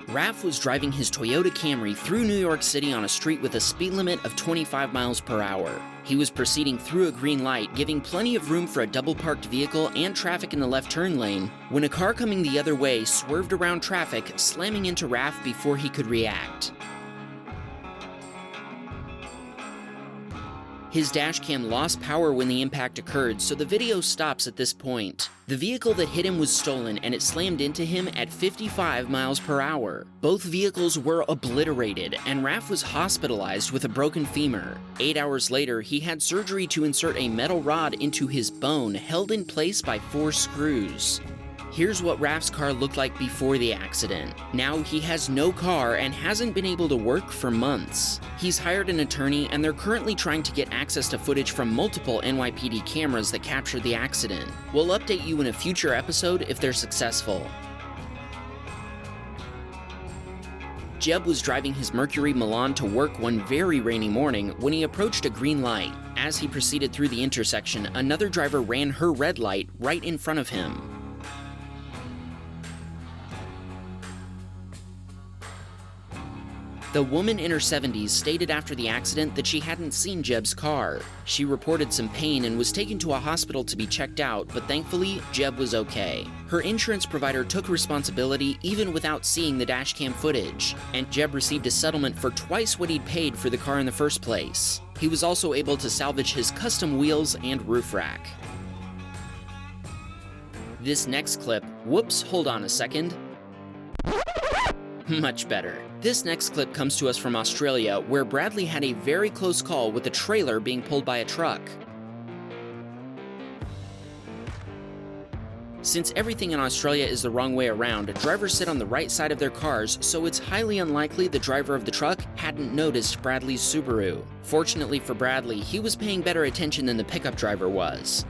Raph was driving his Toyota Camry through New York City on a street with a speed limit of 25 miles per hour. He was proceeding through a green light, giving plenty of room for a double-parked vehicle and traffic in the left turn lane, when a car coming the other way swerved around traffic, slamming into Raph before he could react. His dashcam lost power when the impact occurred, so the video stops at this point. The vehicle that hit him was stolen, and it slammed into him at 55 miles per hour. Both vehicles were obliterated, and Raph was hospitalized with a broken femur. 8 hours later, he had surgery to insert a metal rod into his bone, held in place by 4 screws. Here's what Raph's car looked like before the accident. Now he has no car and hasn't been able to work for months. He's hired an attorney, and they're currently trying to get access to footage from multiple NYPD cameras that captured the accident. We'll update you in a future episode if they're successful. Jeb was driving his Mercury Milan to work one very rainy morning when he approached a green light. As he proceeded through the intersection, another driver ran her red light right in front of him. The woman in her 70s stated after the accident that she hadn't seen Jeb's car. She reported some pain and was taken to a hospital to be checked out, but thankfully, Jeb was okay. Her insurance provider took responsibility even without seeing the dashcam footage, and Jeb received a settlement for twice what he'd paid for the car in the first place. He was also able to salvage his custom wheels and roof rack. This next clip, whoops, hold on a second. Much better. This next clip comes to us from Australia, where Bradley had a very close call with a trailer being pulled by a truck. Since everything in Australia is the wrong way around, drivers sit on the right side of their cars, so it's highly unlikely the driver of the truck hadn't noticed Bradley's Subaru. Fortunately for Bradley, he was paying better attention than the pickup driver was.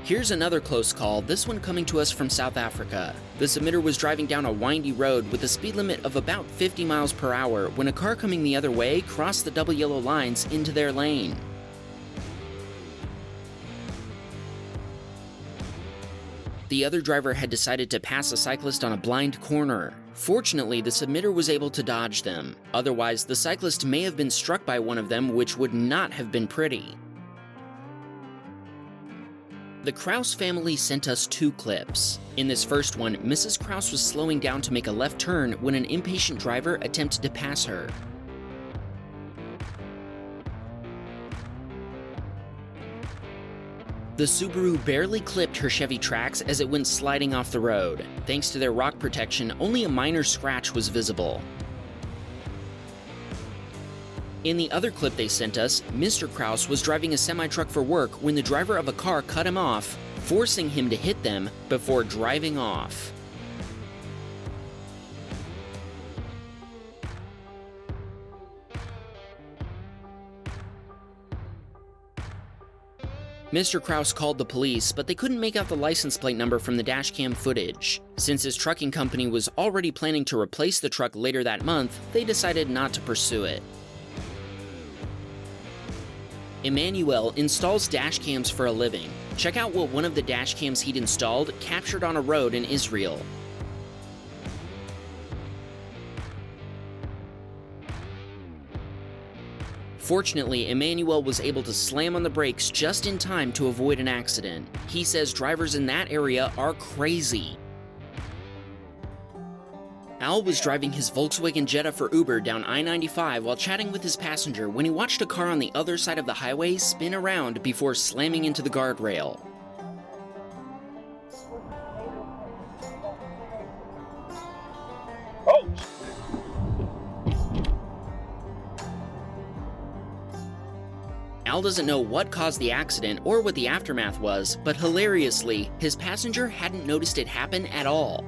Here's another close call, this one coming to us from South Africa. The submitter was driving down a windy road with a speed limit of about 50 miles per hour when a car coming the other way crossed the double yellow lines into their lane. The other driver had decided to pass a cyclist on a blind corner. Fortunately, the submitter was able to dodge them. Otherwise, the cyclist may have been struck by one of them, which would not have been pretty. The KRAUSS family sent us 2 clips. In this first one, Mrs. KRAUSS was slowing down to make a left turn when an impatient driver attempted to pass her. The Subaru barely clipped her Chevy Trax as it went sliding off the road. Thanks to their rock protection, only a minor scratch was visible. In the other clip they sent us, Mr. KRAUSS was driving a semi-truck for work when the driver of a car cut him off, forcing him to hit them before driving off. Mr. KRAUSS called the police, but they couldn't make out the license plate number from the dashcam footage. Since his trucking company was already planning to replace the truck later that month, they decided not to pursue it. Emmanuel installs dashcams for a living. Check out what one of the dashcams he'd installed captured on a road in Israel. Fortunately, Emmanuel was able to slam on the brakes just in time to avoid an accident. He says drivers in that area are crazy. Al was driving his Volkswagen Jetta for Uber down I-95 while chatting with his passenger when he watched a car on the other side of the highway spin around before slamming into the guardrail. Al doesn't know what caused the accident or what the aftermath was, but hilariously, his passenger hadn't noticed it happen at all.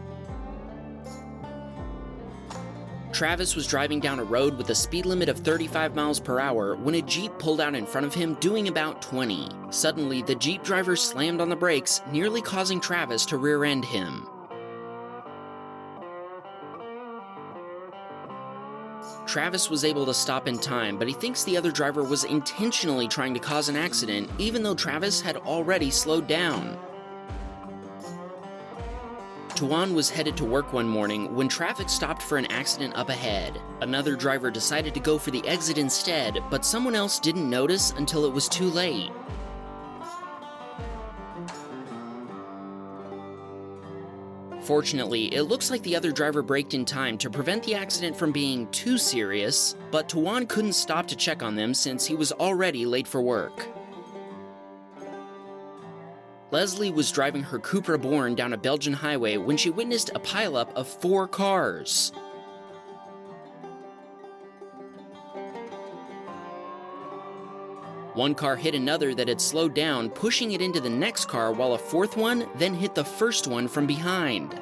Travis was driving down a road with a speed limit of 35 miles per hour when a Jeep pulled out in front of him doing about 20. Suddenly, the Jeep driver slammed on the brakes, nearly causing Travis to rear-end him. Travis was able to stop in time, but he thinks the other driver was intentionally trying to cause an accident, even though Travis had already slowed down. Tuan was headed to work one morning when traffic stopped for an accident up ahead. Another driver decided to go for the exit instead, but someone else didn't notice until it was too late. Fortunately, it looks like the other driver braked in time to prevent the accident from being too serious, but Tuan couldn't stop to check on them since he was already late for work. Leslie was driving her Cupra Born down a Belgian highway when she witnessed a pileup of 4 cars. One car hit another that had slowed down, pushing it into the next car, while a fourth one then hit the first one from behind.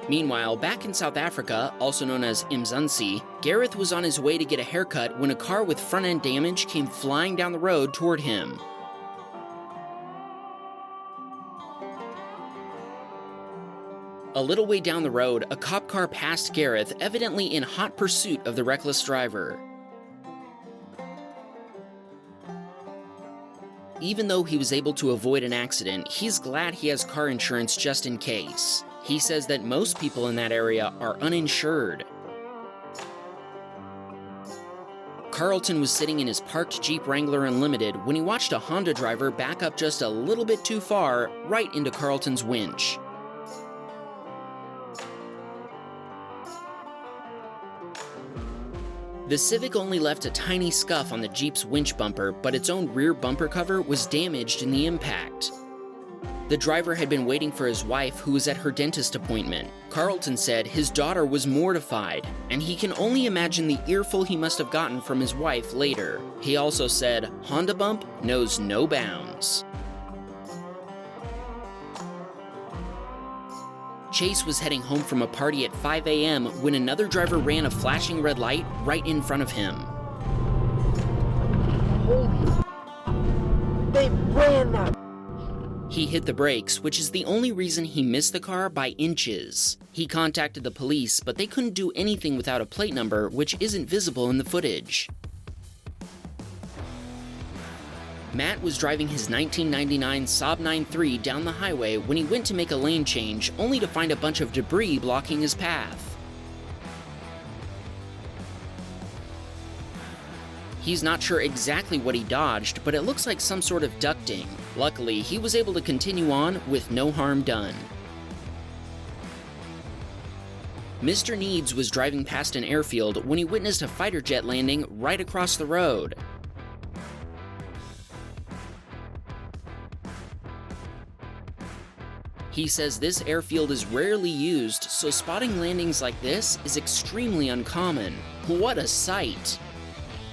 Meanwhile, back in South Africa, also known as Mzansi, Gareth was on his way to get a haircut when a car with front-end damage came flying down the road toward him. A little way down the road, a cop car passed Gareth, evidently in hot pursuit of the reckless driver. Even though he was able to avoid an accident, he's glad he has car insurance just in case. He says that most people in that area are uninsured. Carlton was sitting in his parked Jeep Wrangler Unlimited when he watched a Honda driver back up just a little bit too far, right into Carlton's winch. The Civic only left a tiny scuff on the Jeep's winch bumper, but its own rear bumper cover was damaged in the impact. The driver had been waiting for his wife, who was at her dentist appointment. Carlton said his daughter was mortified, and he can only imagine the earful he must have gotten from his wife later. He also said, "Honda bump knows no bounds." Chase was heading home from a party at 5 a.m. when another driver ran a flashing red light right in front of him. Holy, they ran that. He hit the brakes, which is the only reason he missed the car by inches. He contacted the police, but they couldn't do anything without a plate number, which isn't visible in the footage. Matt was driving his 1999 Saab 9-3 down the highway when he went to make a lane change, only to find a bunch of debris blocking his path. He's not sure exactly what he dodged, but it looks like some sort of ducting. Luckily, he was able to continue on with no harm done. Mr. Needs was driving past an airfield when he witnessed a fighter jet landing right across the road. He says this airfield is rarely used, so spotting landings like this is extremely uncommon. What a sight!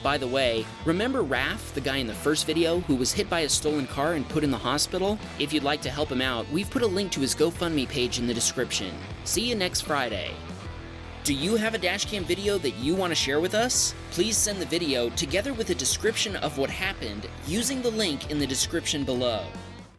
By the way, remember Raph, the guy in the first video who was hit by a stolen car and put in the hospital? If you'd like to help him out, we've put a link to his GoFundMe page in the description. See you next Friday. Do you have a dashcam video that you want to share with us? Please send the video together with a description of what happened using the link in the description below.